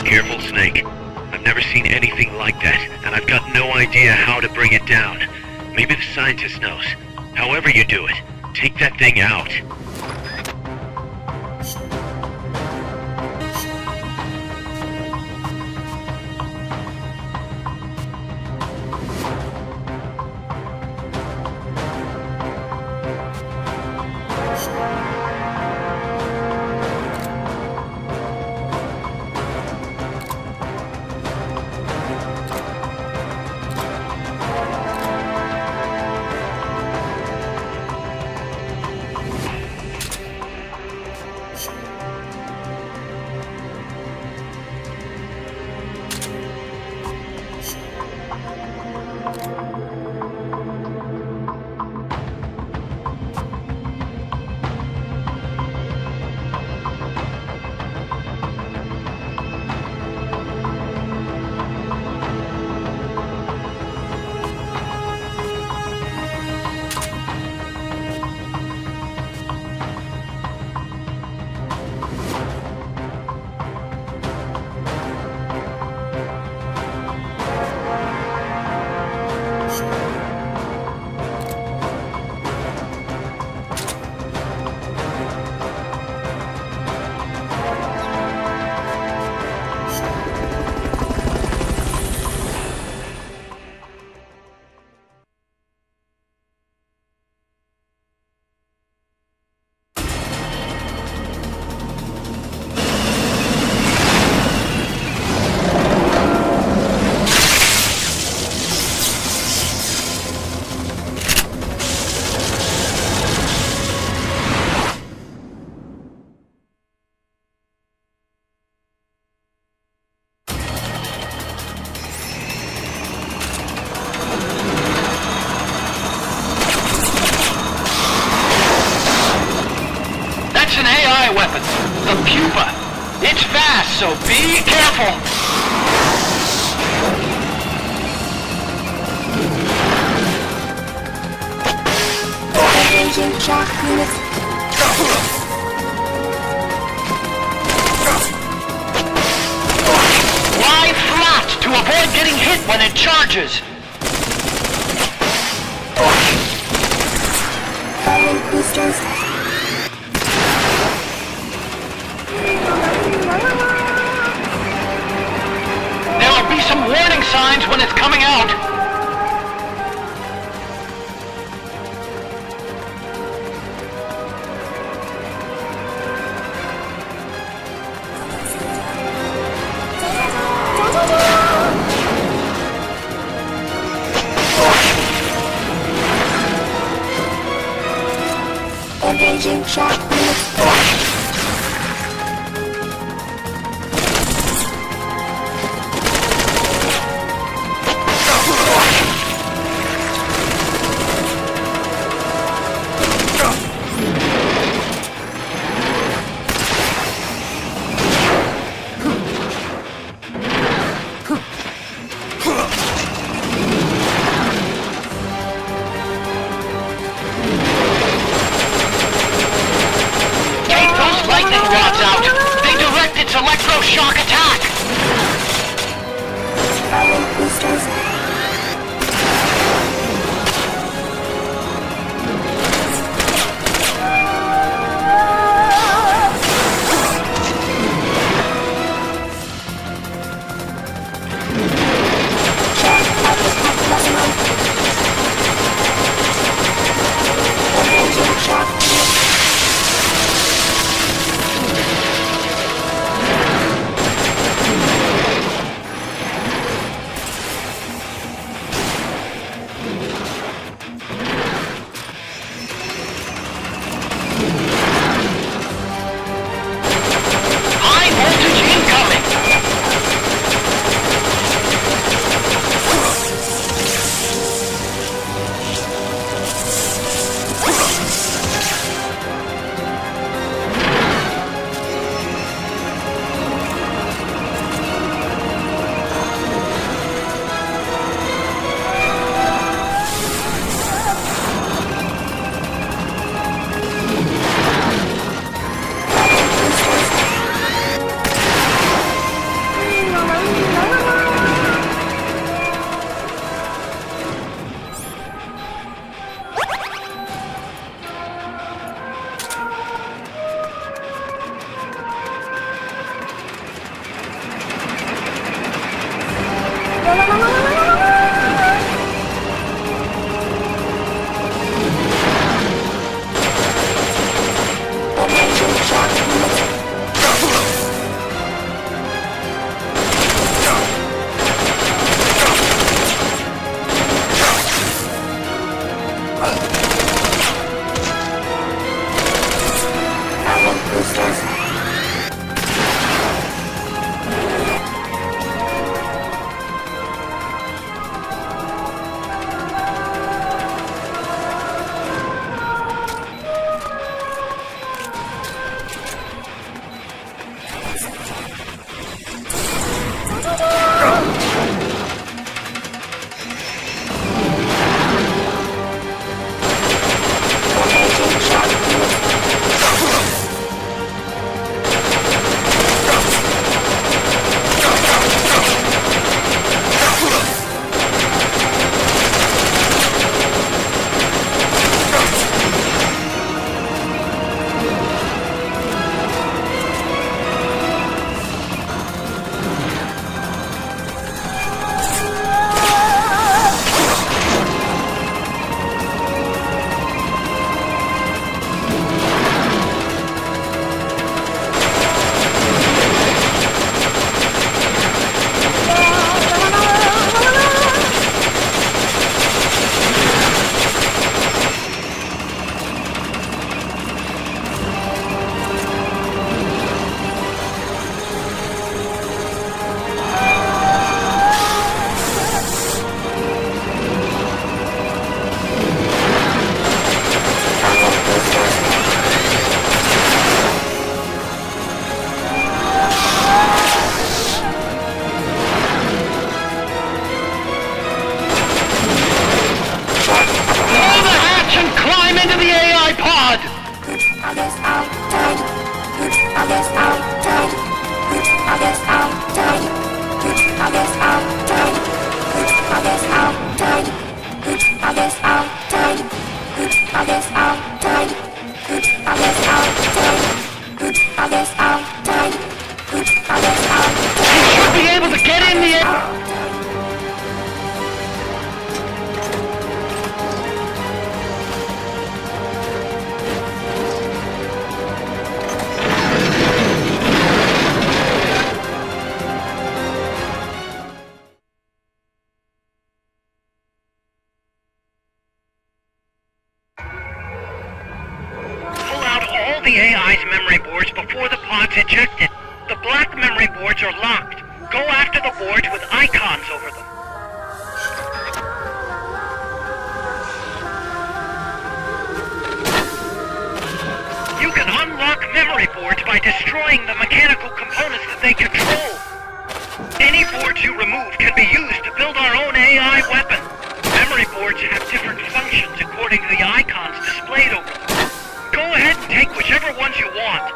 Careful, Snake. I've never seen anything like that, and I've got no idea how to bring it down. Maybe the scientist knows. However you do it, take that thing out. The pupa! It's fast, so be careful! Engaging shock units. Lie flat to avoid getting hit when it charges! Firing boosters. There'll be some warning signs when it's coming out! Engaging shock units. Take those lightning rods out! They direct its electroshock attack! Firing boosters. Shock at maximum. Engaging shock units. High voltage incoming! Engaging shock units. Firing boosters. others outside. Put others outside. Put others outside. Put others outside. Put others outside. Put others outside. Put others outside. Put others outside. Put others outside. Put others outside. You should be able to get in the air. Pull out all the AI's memory boards before the pod's ejected. The black memory boards are locked. Go after the boards with icons over them. You can unlock memory boards by destroying the mechanical components that they control. Any boards you remove can be used to build our own AI weapon. Memory boards have different functions according to the icons displayed over them. Go ahead and take whichever ones you want.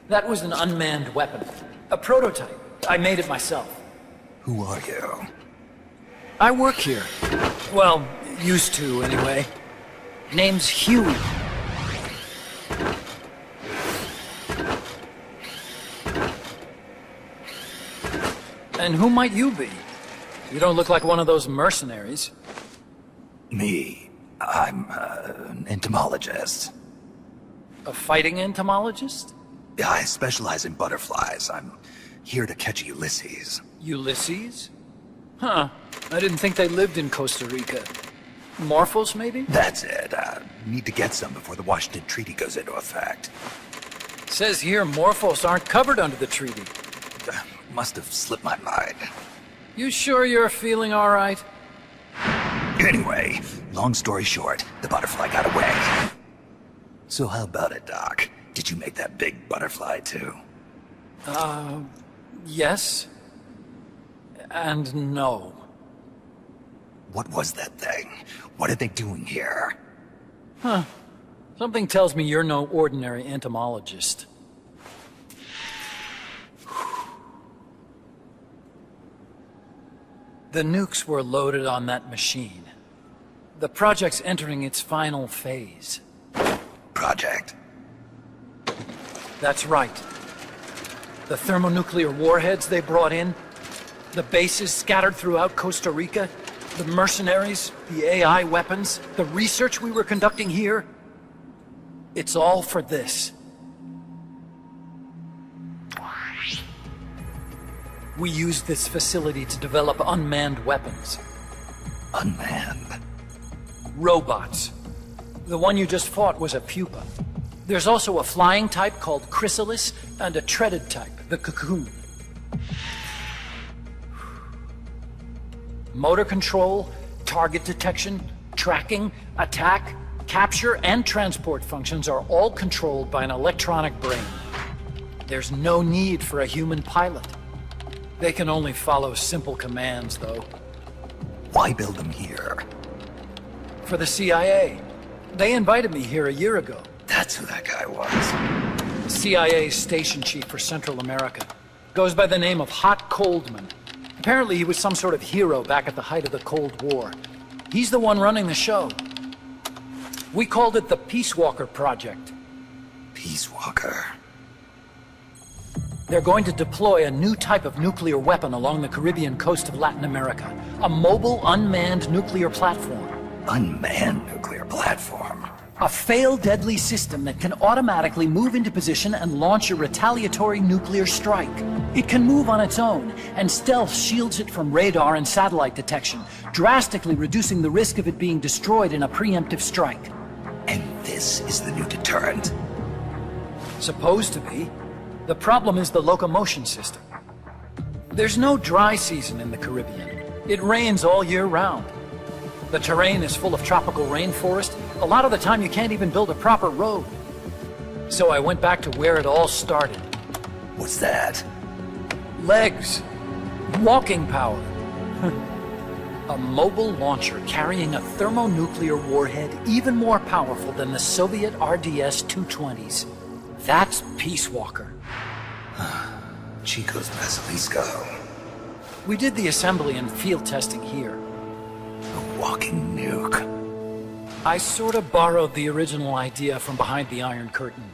That was an unmanned weapon. A prototype. I made it myself. Who are you? I work here. Well, used to, anyway. Name's Huey. And who might you be? You don't look like one of those mercenaries. Me. I'm an entomologist. A fighting entomologist? I specialize in butterflies. I'm here to catch Ulysses. Ulysses? Huh. I didn't think they lived in Costa Rica. Morphos, maybe? That's it. Need to get some before the Washington Treaty goes into effect. Says here Morphos aren't covered under the treaty. Must have slipped my mind. You sure you're feeling all right? Anyway, long story short, the butterfly got away. So how about it, Doc? Did you make that big butterfly too? Yes. And no. What was that thing? What are they doing here? Something tells me you're no ordinary entomologist. The nukes were loaded on that machine. The project's entering its final phase. Project? That's right. The thermonuclear warheads they brought in, the bases scattered throughout Costa Rica, the mercenaries, the AI weapons, the research we were conducting here. It's all for this. We used this facility to develop unmanned weapons. Unmanned? Robots. The one you just fought was a pupa. There's also a flying type called Chrysalis, and a treaded type, the Cocoon. Motor control, target detection, tracking, attack, capture, and transport functions are all controlled by an electronic brain. There's no need for a human pilot. They can only follow simple commands, though. Why build them here? For the CIA. They invited me here a year ago. That's who that guy was. The CIA's station chief for Central America. Goes by the name of Hot Coldman. Apparently he was some sort of hero back at the height of the Cold War. He's the one running the show. We called it the Peace Walker Project. Peace Walker. They're going to deploy a new type of nuclear weapon along the Caribbean coast of Latin America. A mobile, unmanned nuclear platform. Unmanned nuclear platform. A fail-deadly system that can automatically move into position and launch a retaliatory nuclear strike. It can move on its own, and stealth shields it from radar and satellite detection, drastically reducing the risk of it being destroyed in a preemptive strike. And this is the new deterrent. Supposed to be. The problem is the locomotion system. There's no dry season in the Caribbean. It rains all year round. The terrain is full of tropical rainforest. A lot of the time you can't even build a proper road. So I went back to where it all started. What's that? Legs. Walking power. A mobile launcher carrying a thermonuclear warhead even more powerful than the Soviet RDS-220s. That's Peace Walker. Chico's Basilisco. We did the assembly and field testing here. A walking nuke. I sort of borrowed the original idea from behind the Iron Curtain.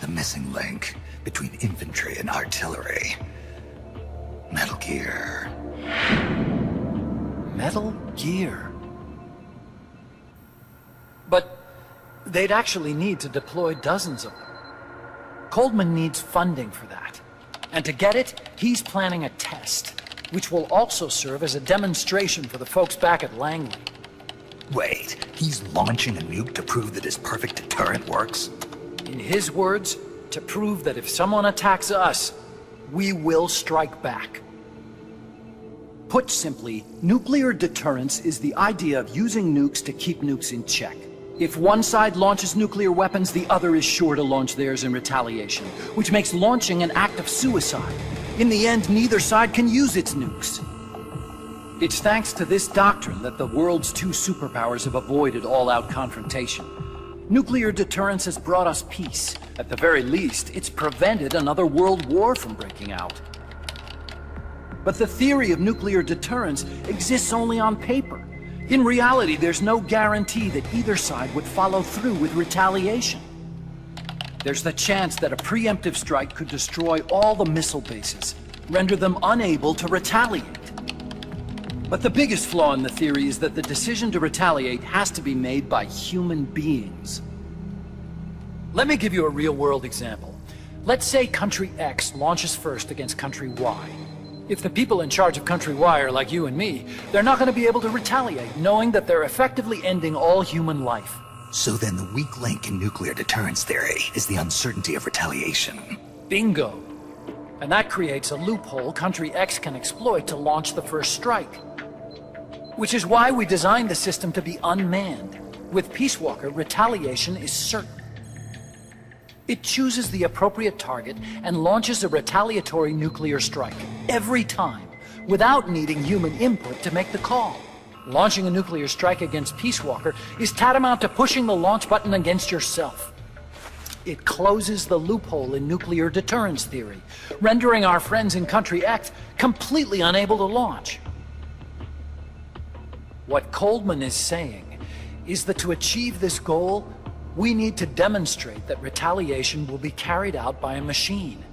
The missing link between infantry and artillery. Metal Gear. Metal Gear. But they'd actually need to deploy dozens of them. Coldman needs funding for that. And to get it, he's planning a test, which will also serve as a demonstration for the folks back at Langley. Wait, he's launching a nuke to prove that his perfect deterrent works? In his words, to prove that if someone attacks us, we will strike back. Put simply, nuclear deterrence is the idea of using nukes to keep nukes in check. If one side launches nuclear weapons, the other is sure to launch theirs in retaliation, which makes launching an act of suicide. In the end, neither side can use its nukes. It's thanks to this doctrine that the world's two superpowers have avoided all-out confrontation. Nuclear deterrence has brought us peace. At the very least, it's prevented another world war from breaking out. But the theory of nuclear deterrence exists only on paper. In reality, there's no guarantee that either side would follow through with retaliation. There's the chance that a preemptive strike could destroy all the missile bases, render them unable to retaliate. But the biggest flaw in the theory is that the decision to retaliate has to be made by human beings. Let me give you a real-world example. Let's say Country X launches first against Country Y. If the people in charge of Country Y are like you and me, they're not going to be able to retaliate, knowing that they're effectively ending all human life. So then the weak link in nuclear deterrence theory is the uncertainty of retaliation. Bingo. And that creates a loophole Country X can exploit to launch the first strike. Which is why we designed the system to be unmanned. With Peace Walker, retaliation is certain. It chooses the appropriate target and launches a retaliatory nuclear strike, every time, without needing human input to make the call. Launching a nuclear strike against Peace Walker is tantamount to pushing the launch button against yourself. It closes the loophole in nuclear deterrence theory, rendering our friends in Country X completely unable to launch. What Coldman is saying is that to achieve this goal, we need to demonstrate that retaliation will be carried out by a machine.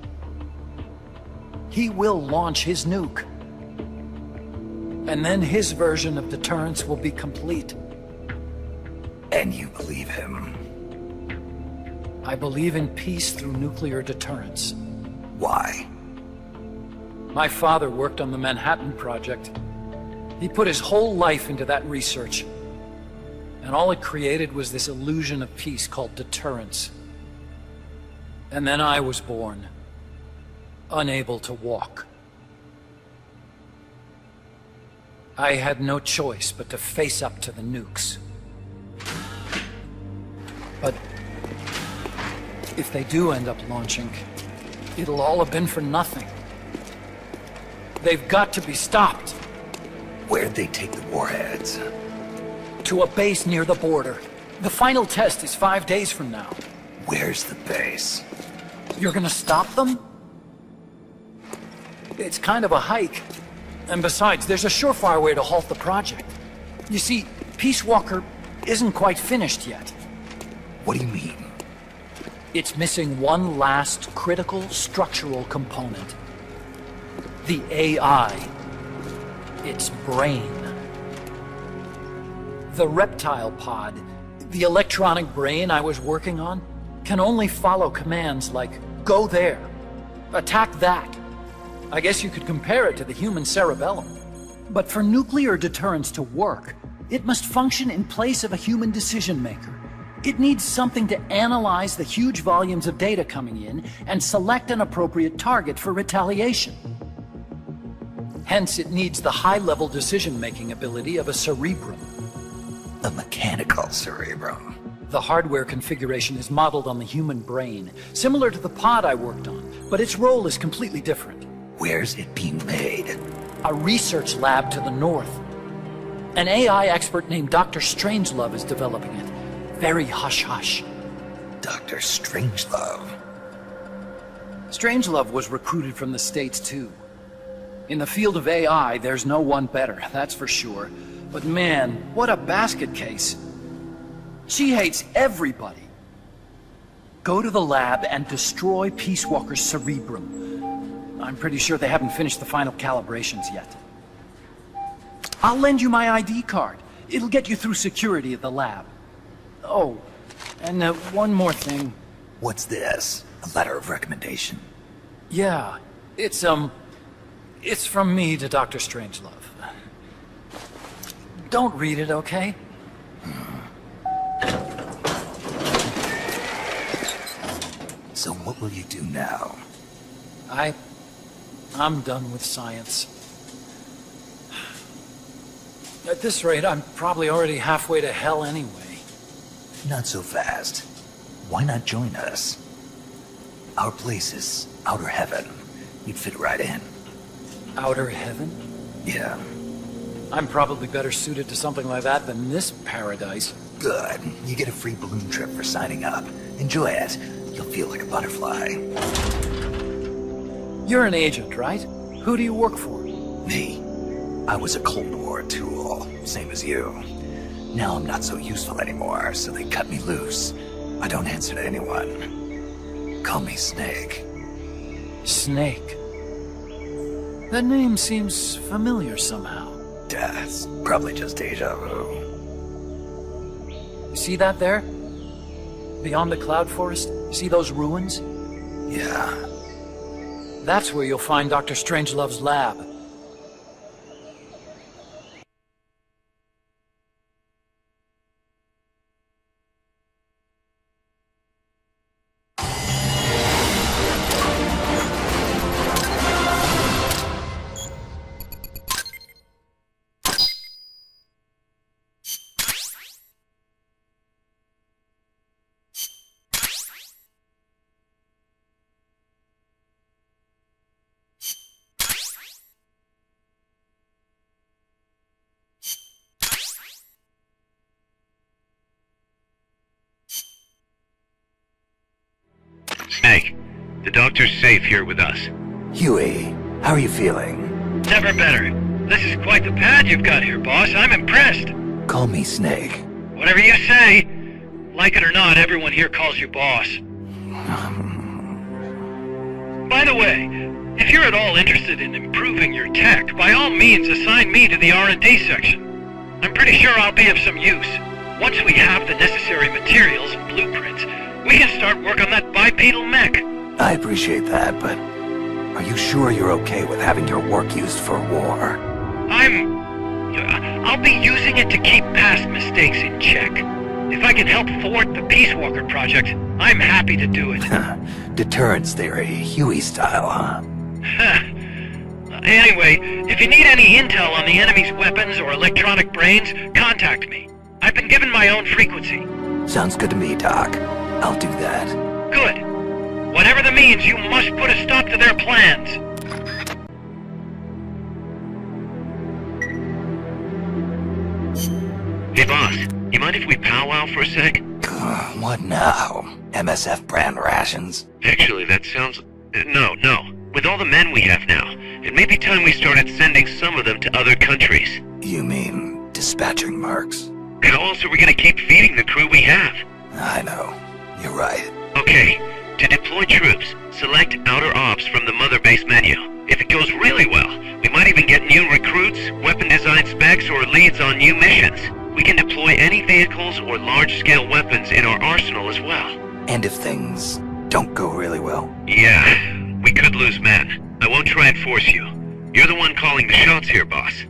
He will launch his nuke. And then his version of deterrence will be complete. And you believe him? I believe in peace through nuclear deterrence. Why? My father worked on the Manhattan Project. He put his whole life into that research. And all it created was this illusion of peace called deterrence. And then I was born, unable to walk. I had no choice but to face up to the nukes. But if they do end up launching, it'll all have been for nothing. They've got to be stopped. Where'd they take the warheads? To a base near the border. The final test is 5 days from now. Where's the base? You're gonna stop them? It's kind of a hike. And besides, there's a surefire way to halt the project. You see, Peace Walker isn't quite finished yet. What do you mean? It's missing one last critical structural component. The AI. Its brain. The reptile pod, the electronic brain I was working on, can only follow commands like, go there, attack that. I guess you could compare it to the human cerebellum. But for nuclear deterrence to work, it must function in place of a human decision maker. It needs something to analyze the huge volumes of data coming in and select an appropriate target for retaliation. Hence, it needs the high-level decision-making ability of a cerebrum. A mechanical cerebrum. The hardware configuration is modeled on the human brain, similar to the pod I worked on, but its role is completely different. Where's it being made? A research lab to the north. An AI expert named Dr. Strangelove is developing it. Very hush-hush. Dr. Strangelove. Strangelove was recruited from the States, too. In the field of AI, there's no one better, that's for sure. But man, what a basket case. She hates everybody. Go to the lab and destroy Peace Walker's cerebrum. I'm pretty sure they haven't finished the final calibrations yet. I'll lend you my ID card. It'll get you through security at the lab. Oh, and one more thing. What's this? A letter of recommendation? Yeah, it's from me to Dr. Strangelove. Don't read it, okay? So what will you do now? I'm done with science. At this rate, I'm probably already halfway to hell anyway. Not so fast. Why not join us? Our place is outer heaven. You'd fit right in. Outer heaven? Yeah. I'm probably better suited to something like that than this paradise. Good. You get a free balloon trip for signing up. Enjoy it. You'll feel like a butterfly. You're an agent, right? Who do you work for? Me. I was a Cold War tool, same as you. Now I'm not so useful anymore, so they cut me loose. I don't answer to anyone. Call me Snake. Snake. That name seems familiar somehow. Death. Probably just deja vu. You see that there? Beyond the cloud forest? See those ruins? Yeah. That's where you'll find Dr. Strangelove's lab. Snake, the doctor's safe here with us. Huey, how are you feeling? Never better. This is quite the pad you've got here, boss. I'm impressed. Call me Snake. Whatever you say. Like it or not, everyone here calls you boss. By the way, if you're at all interested in improving your tech, by all means assign me to the R&D section. I'm pretty sure I'll be of some use. Once we have the necessary materials and blueprints, we can start work on that bipedal mech. I appreciate that, but are you sure you're okay with having your work used for war? I'll be using it to keep past mistakes in check. If I can help thwart the Peace Walker project, I'm happy to do it. Deterrence theory, Huey style, huh? Anyway, if you need any intel on the enemy's weapons or electronic brains, contact me. I've been given my own frequency. Sounds good to me, Doc. I'll do that. Good. Whatever the means, you must put a stop to their plans. Hey, boss. You mind if we powwow for a sec? What now? MSF brand rations? Actually, that sounds... No. With all the men we have now, it may be time we started sending some of them to other countries. You mean dispatching mercs? How else are we gonna keep feeding the crew we have? I know. You're right. Okay, to deploy troops, select Outer Ops from the Mother Base menu. If it goes really well, we might even get new recruits, weapon design specs, or leads on new missions. We can deploy any vehicles or large-scale weapons in our arsenal as well. And if things don't go really well? Yeah, we could lose men. I won't try and force you. You're the one calling the shots here, boss.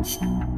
Shh.